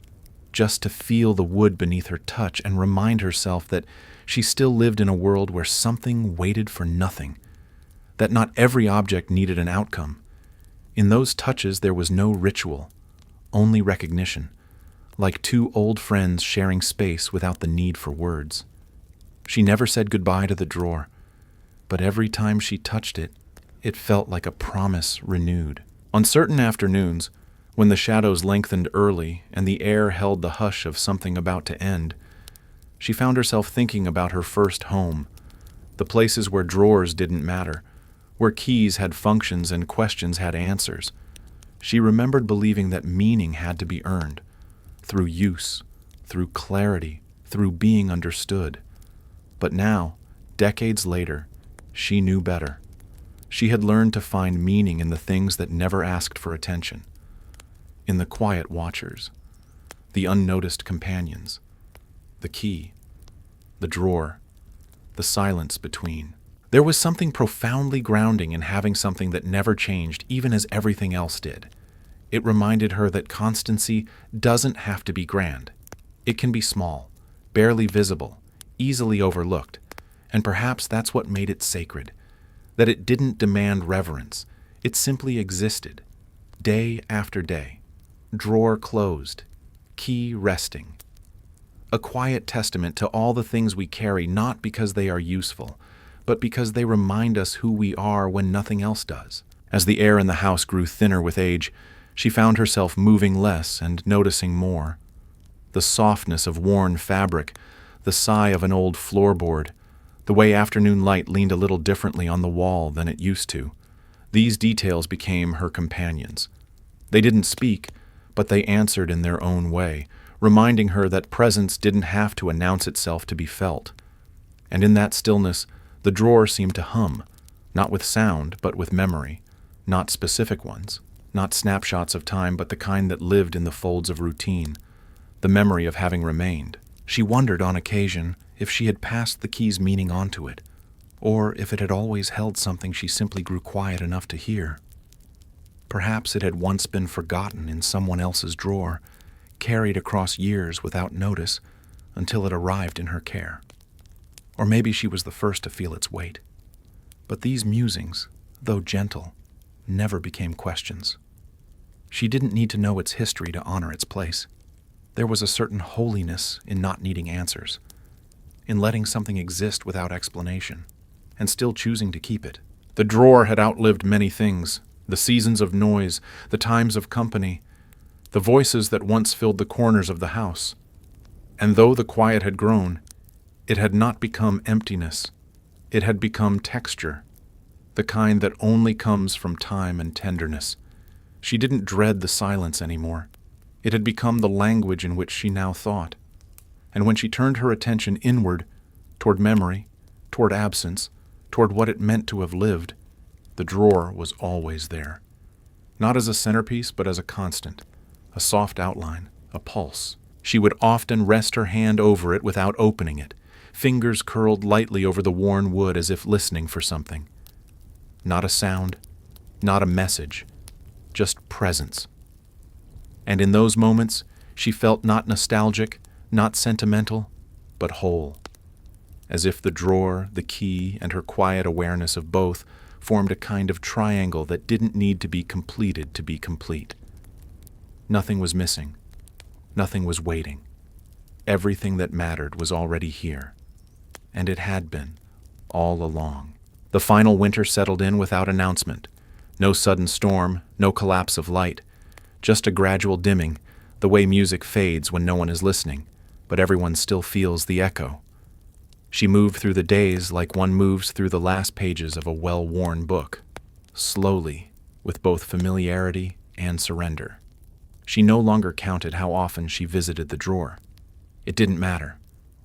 just to feel the wood beneath her touch and remind herself that she still lived in a world where something waited for nothing, that not every object needed an outcome. In those touches there was no ritual, only recognition, like two old friends sharing space without the need for words. She never said goodbye to the drawer, but every time she touched it, it felt like a promise renewed. On certain afternoons, when the shadows lengthened early and the air held the hush of something about to end, she found herself thinking about her first home, the places where drawers didn't matter, where keys had functions and questions had answers. She remembered believing that meaning had to be earned, through use, through clarity, through being understood. But now, decades later, she knew better. She had learned to find meaning in the things that never asked for attention, in the quiet watchers, the unnoticed companions, the key, the drawer, the silence between. There was something profoundly grounding in having something that never changed, even as everything else did. It reminded her that constancy doesn't have to be grand. It can be small, barely visible, easily overlooked, and perhaps that's what made it sacred, that it didn't demand reverence. It simply existed, day after day, drawer closed, key resting. A quiet testament to all the things we carry, not because they are useful, but because they remind us who we are when nothing else does. As the air in the house grew thinner with age, she found herself moving less and noticing more. The softness of worn fabric, the sigh of an old floorboard, the way afternoon light leaned a little differently on the wall than it used to. These details became her companions. They didn't speak, but they answered in their own way, reminding her that presence didn't have to announce itself to be felt. And in that stillness, the drawer seemed to hum, not with sound, but with memory, not specific ones, not snapshots of time, but the kind that lived in the folds of routine, the memory of having remained. She wondered on occasion if she had passed the key's meaning onto it, or if it had always held something she simply grew quiet enough to hear. Perhaps it had once been forgotten in someone else's drawer, carried across years without notice until it arrived in her care. Or maybe she was the first to feel its weight. But these musings, though gentle, never became questions. She didn't need to know its history to honor its place. There was a certain holiness in not needing answers, in letting something exist without explanation, and still choosing to keep it. The drawer had outlived many things, the seasons of noise, the times of company, the voices that once filled the corners of the house. And though the quiet had grown, it had not become emptiness. It had become texture, the kind that only comes from time and tenderness. She didn't dread the silence anymore. It had become the language in which she now thought. And when she turned her attention inward, toward memory, toward absence, toward what it meant to have lived, the drawer was always there. Not as a centerpiece, but as a constant, a soft outline, a pulse. She would often rest her hand over it without opening it, fingers curled lightly over the worn wood as if listening for something. Not a sound, not a message, just presence. And in those moments, she felt not nostalgic, not sentimental, but whole, as if the drawer, the key, and her quiet awareness of both formed a kind of triangle that didn't need to be completed to be complete. Nothing was missing. Nothing was waiting. Everything that mattered was already here. And it had been, all along. The final winter settled in without announcement. No sudden storm, no collapse of light. Just a gradual dimming, the way music fades when no one is listening, but everyone still feels the echo. She moved through the days like one moves through the last pages of a well-worn book, slowly, with both familiarity and surrender. She no longer counted how often she visited the drawer. It didn't matter.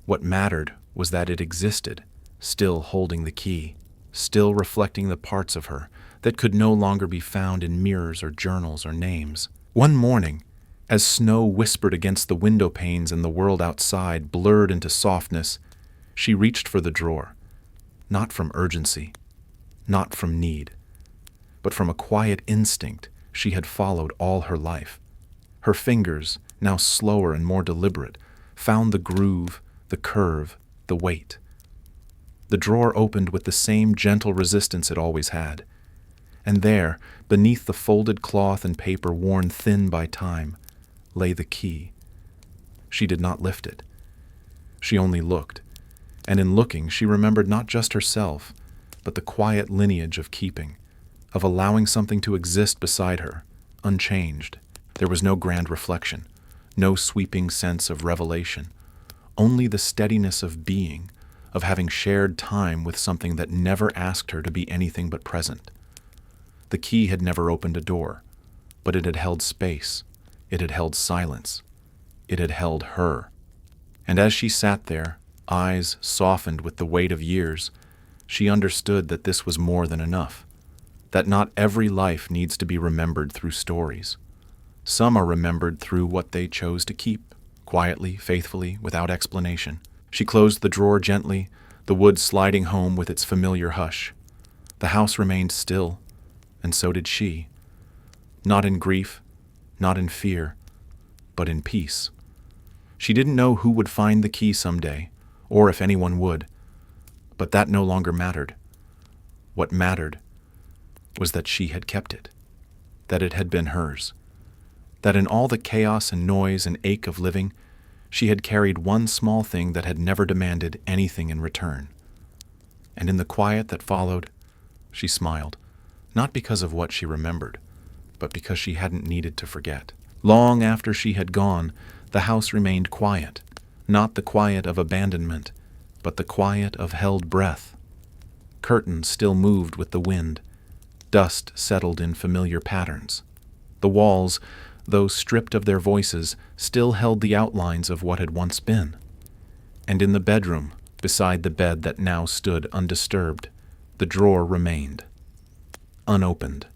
What mattered was that it existed, still holding the key, still reflecting the parts of her that could no longer be found in mirrors or journals or names. One morning, as snow whispered against the window panes and the world outside blurred into softness, she reached for the drawer, not from urgency, not from need, but from a quiet instinct she had followed all her life. Her fingers, now slower and more deliberate, found the groove, the curve, the weight. The drawer opened with the same gentle resistance it always had. And there, beneath the folded cloth and paper worn thin by time, lay the key. She did not lift it. She only looked, and in looking she remembered not just herself, but the quiet lineage of keeping, of allowing something to exist beside her, unchanged. There was no grand reflection, no sweeping sense of revelation, only the steadiness of being, of having shared time with something that never asked her to be anything but present. The key had never opened a door, but it had held space, it had held silence, it had held her. And as she sat there, eyes softened with the weight of years, she understood that this was more than enough, that not every life needs to be remembered through stories. Some are remembered through what they chose to keep, quietly, faithfully, without explanation. She closed the drawer gently, the wood sliding home with its familiar hush. The house remained still, and so did she. Not in grief, not in fear, but in peace. She didn't know who would find the key someday, or if anyone would, but that no longer mattered. What mattered was that she had kept it, that it had been hers, that in all the chaos and noise and ache of living, she had carried one small thing that had never demanded anything in return. And in the quiet that followed, she smiled, not because of what she remembered, but because she hadn't needed to forget. Long after she had gone, the house remained quiet, not the quiet of abandonment, but the quiet of held breath. Curtains still moved with the wind. Dust settled in familiar patterns. The walls, though stripped of their voices, still held the outlines of what had once been. And in the bedroom, beside the bed that now stood undisturbed, the drawer remained, unopened,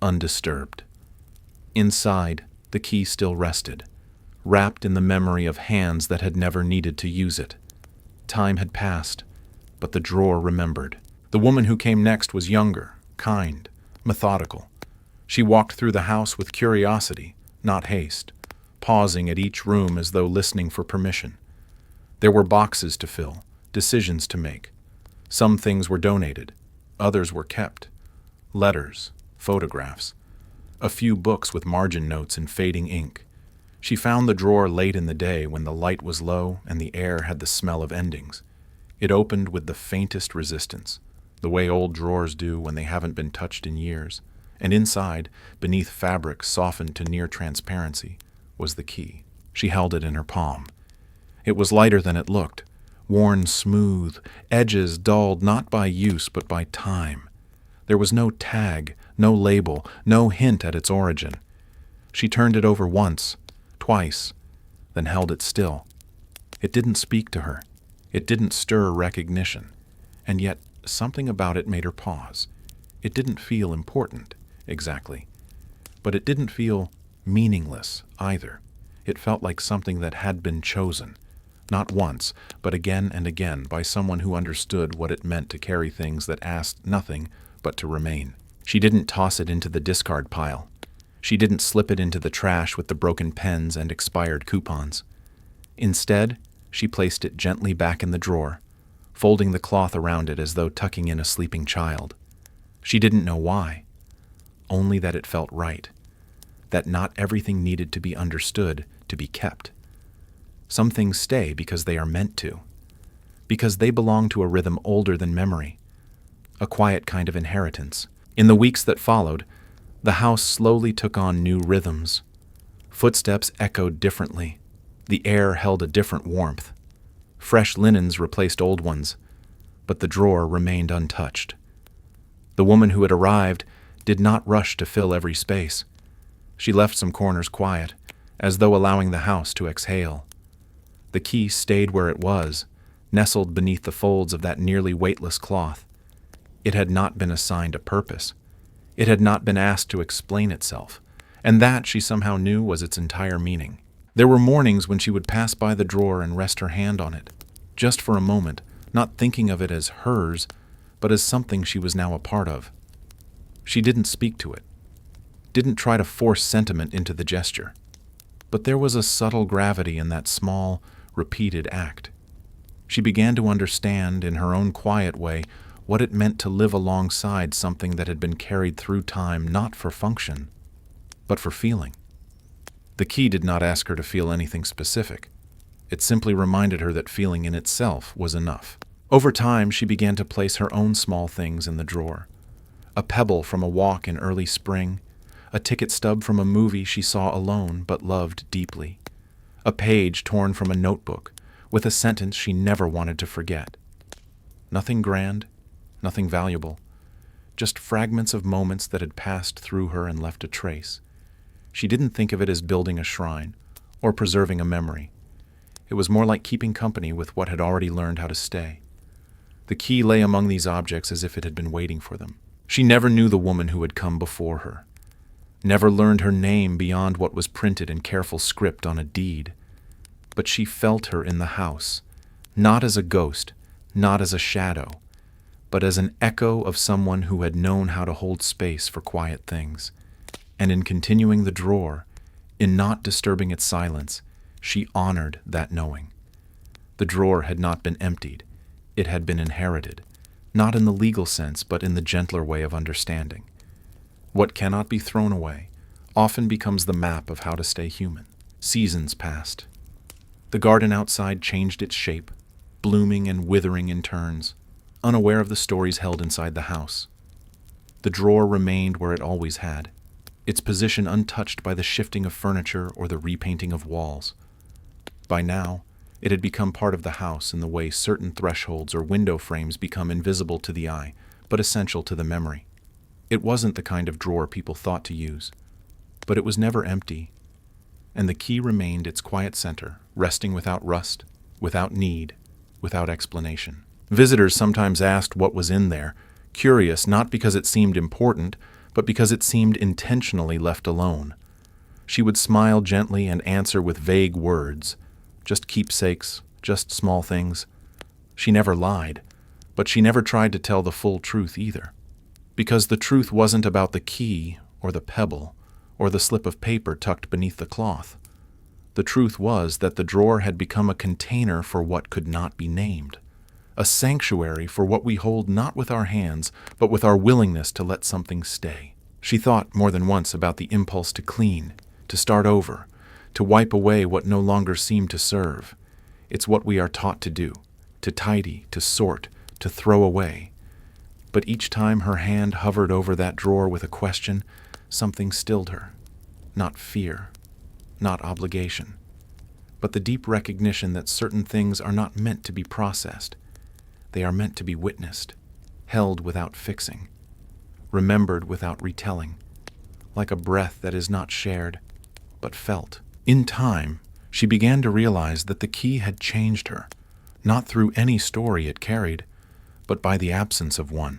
undisturbed. Inside, the key still rested, wrapped in the memory of hands that had never needed to use it. Time had passed, but the drawer remembered. The woman who came next was younger, kind, methodical. She walked through the house with curiosity, not haste, pausing at each room as though listening for permission. There were boxes to fill, decisions to make. Some things were donated, others were kept. Letters, photographs, a few books with margin notes in fading ink. She found the drawer late in the day when the light was low and the air had the smell of endings. It opened with the faintest resistance, the way old drawers do when they haven't been touched in years. And inside, beneath fabric softened to near transparency, was the key. She held it in her palm. It was lighter than it looked, worn smooth, edges dulled not by use but by time. There was no tag, no label, no hint at its origin. She turned it over once, twice, then held it still. It didn't speak to her. It didn't stir recognition. And yet something about it made her pause. It didn't feel important, exactly. But it didn't feel meaningless either. It felt like something that had been chosen, not once, but again and again by someone who understood what it meant to carry things that asked nothing but to remain. She didn't toss it into the discard pile. She didn't slip it into the trash with the broken pens and expired coupons. Instead, she placed it gently back in the drawer, folding the cloth around it as though tucking in a sleeping child. She didn't know why, only that it felt right, that not everything needed to be understood to be kept. Some things stay because they are meant to, because they belong to a rhythm older than memory, a quiet kind of inheritance. In the weeks that followed, the house slowly took on new rhythms. Footsteps echoed differently. The air held a different warmth. Fresh linens replaced old ones, but the drawer remained untouched. The woman who had arrived did not rush to fill every space. She left some corners quiet, as though allowing the house to exhale. The key stayed where it was, nestled beneath the folds of that nearly weightless cloth. It had not been assigned a purpose. It had not been asked to explain itself, and that, she somehow knew, was its entire meaning. There were mornings when she would pass by the drawer and rest her hand on it, just for a moment, not thinking of it as hers, but as something she was now a part of. She didn't speak to it, didn't try to force sentiment into the gesture. But there was a subtle gravity in that small, repeated act. She began to understand, in her own quiet way, what it meant to live alongside something that had been carried through time not for function, but for feeling. The key did not ask her to feel anything specific. It simply reminded her that feeling in itself was enough. Over time, she began to place her own small things in the drawer. A pebble from a walk in early spring, a ticket stub from a movie she saw alone but loved deeply, a page torn from a notebook with a sentence she never wanted to forget. Nothing grand, nothing valuable, just fragments of moments that had passed through her and left a trace. She didn't think of it as building a shrine or preserving a memory. It was more like keeping company with what had already learned how to stay. The key lay among these objects as if it had been waiting for them. She never knew the woman who had come before her, never learned her name beyond what was printed in careful script on a deed. But she felt her in the house, not as a ghost, not as a shadow, but as an echo of someone who had known how to hold space for quiet things. And in continuing the drawer, in not disturbing its silence, she honored that knowing. The drawer had not been emptied. It had been inherited, not in the legal sense, but in the gentler way of understanding. What cannot be thrown away often becomes the map of how to stay human. Seasons passed. The garden outside changed its shape, blooming and withering in turns, unaware of the stories held inside the house. The drawer remained where it always had, its position untouched by the shifting of furniture or the repainting of walls. By now, it had become part of the house in the way certain thresholds or window frames become invisible to the eye, but essential to the memory. It wasn't the kind of drawer people thought to use, but it was never empty, and the key remained its quiet center, resting without rust, without need, without explanation. Visitors sometimes asked what was in there, curious not because it seemed important, but because it seemed intentionally left alone. She would smile gently and answer with vague words, just keepsakes, just small things. She never lied, but she never tried to tell the full truth either. Because the truth wasn't about the key or the pebble or the slip of paper tucked beneath the cloth. The truth was that the drawer had become a container for what could not be named, a sanctuary for what we hold not with our hands, but with our willingness to let something stay. She thought more than once about the impulse to clean, to start over, to wipe away what no longer seemed to serve. It's what we are taught to do, to tidy, to sort, to throw away. But each time her hand hovered over that drawer with a question, something stilled her. Not fear, not obligation, but the deep recognition that certain things are not meant to be processed. They are meant to be witnessed, held without fixing, remembered without retelling, like a breath that is not shared, but felt. In time, she began to realize that the key had changed her, not through any story it carried, but by the absence of one.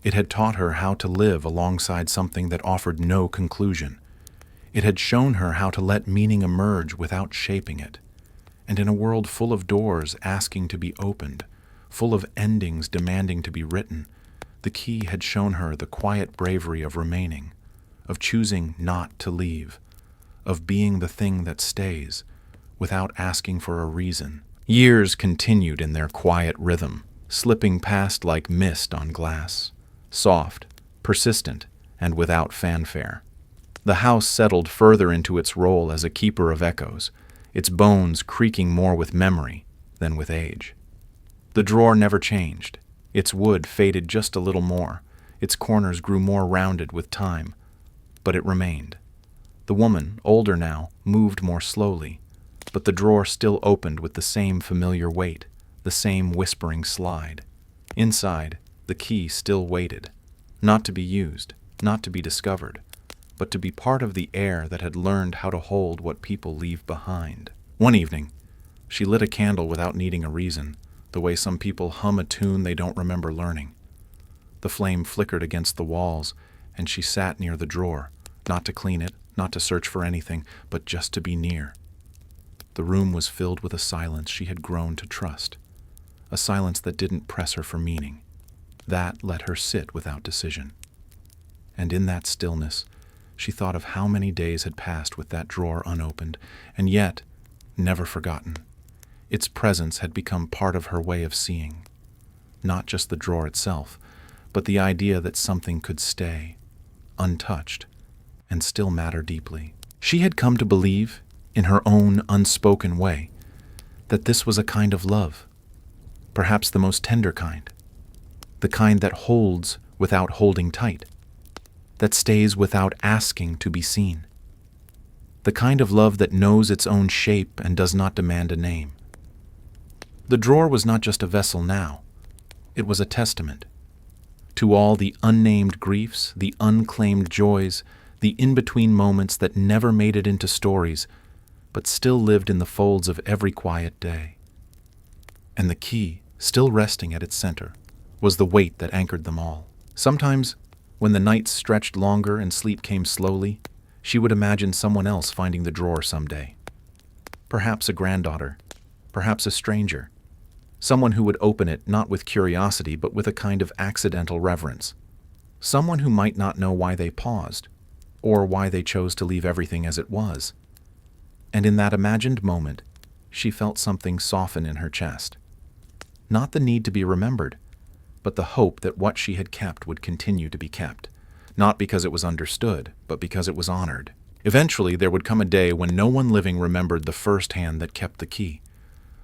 It had taught her how to live alongside something that offered no conclusion. It had shown her how to let meaning emerge without shaping it. And in a world full of doors asking to be opened, full of endings demanding to be written, the key had shown her the quiet bravery of remaining, of choosing not to leave, of being the thing that stays, without asking for a reason. Years continued in their quiet rhythm, slipping past like mist on glass, soft, persistent, and without fanfare. The house settled further into its role as a keeper of echoes, its bones creaking more with memory than with age. The drawer never changed. Its wood faded just a little more. Its corners grew more rounded with time, but it remained. The woman, older now, moved more slowly, but the drawer still opened with the same familiar weight, the same whispering slide. Inside, the key still waited, not to be used, not to be discovered, but to be part of the air that had learned how to hold what people leave behind. One evening, she lit a candle without needing a reason, the way some people hum a tune they don't remember learning. The flame flickered against the walls, and she sat near the drawer, not to clean it, not to search for anything, but just to be near. The room was filled with a silence she had grown to trust, a silence that didn't press her for meaning. That let her sit without decision. And in that stillness, She thought of how many days had passed with that drawer unopened, and yet never forgotten. Its presence had become part of her way of seeing. Not just the drawer itself, but the idea that something could stay, untouched, and still matter deeply. She had come to believe, in her own unspoken way, that this was a kind of love, perhaps the most tender kind, the kind that holds without holding tight, that stays without asking to be seen, the kind of love that knows its own shape and does not demand a name. The drawer was not just a vessel now, it was a testament to all the unnamed griefs, the unclaimed joys, the in-between moments that never made it into stories, but still lived in the folds of every quiet day. And the key, still resting at its center, was the weight that anchored them all. Sometimes, when the nights stretched longer and sleep came slowly, she would imagine someone else finding the drawer someday. Perhaps a granddaughter, perhaps a stranger, someone who would open it not with curiosity but with a kind of accidental reverence, someone who might not know why they paused, or why they chose to leave everything as it was. And in that imagined moment, she felt something soften in her chest. Not the need to be remembered, but the hope that what she had kept would continue to be kept, not because it was understood, but because it was honored. Eventually, there would come a day when no one living remembered the first hand that kept the key.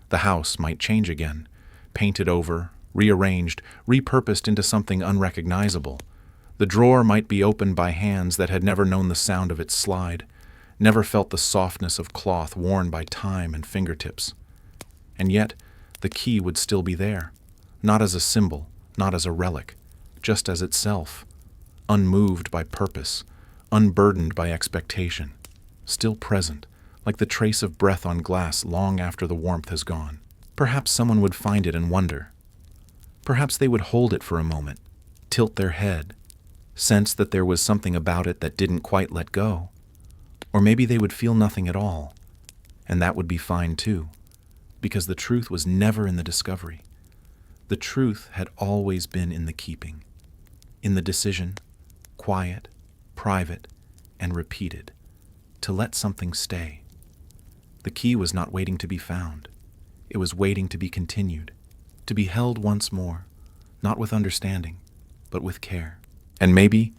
The house might change again, painted over, rearranged, repurposed into something unrecognizable. The drawer might be opened by hands that had never known the sound of its slide, never felt the softness of cloth worn by time and fingertips. And yet, the key would still be there, not as a symbol, not as a relic, just as itself, unmoved by purpose, unburdened by expectation, still present, like the trace of breath on glass long after the warmth has gone. Perhaps someone would find it and wonder. Perhaps they would hold it for a moment, tilt their head, sense that there was something about it that didn't quite let go. Or maybe they would feel nothing at all, and that would be fine too, because the truth was never in the discovery. The truth had always been in the keeping, in the decision, quiet, private, and repeated, to let something stay. The key was not waiting to be found. It was waiting to be continued, to be held once more, not with understanding, but with care. And maybe,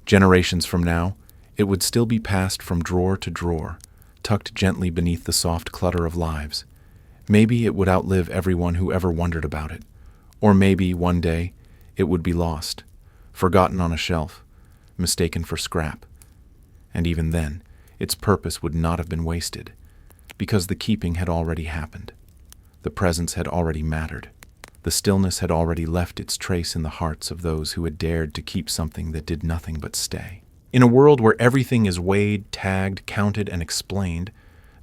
generations from now, it would still be passed from drawer to drawer, tucked gently beneath the soft clutter of lives. Maybe it would outlive everyone who ever wondered about it. Or maybe, one day, it would be lost, forgotten on a shelf, mistaken for scrap. And even then, its purpose would not have been wasted, because the keeping had already happened. The presence had already mattered. The stillness had already left its trace in the hearts of those who had dared to keep something that did nothing but stay. In a world where everything is weighed, tagged, counted, and explained,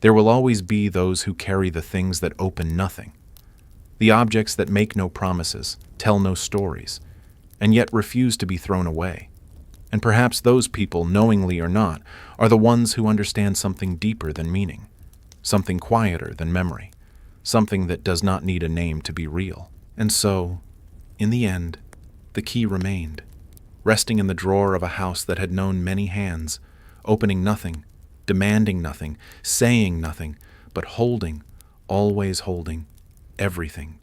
there will always be those who carry the things that open nothing, the objects that make no promises, tell no stories, and yet refuse to be thrown away. And perhaps those people, knowingly or not, are the ones who understand something deeper than meaning, something quieter than memory, something that does not need a name to be real. And so, in the end, the key remained, resting in the drawer of a house that had known many hands, opening nothing, demanding nothing, saying nothing, but holding, always holding, everything.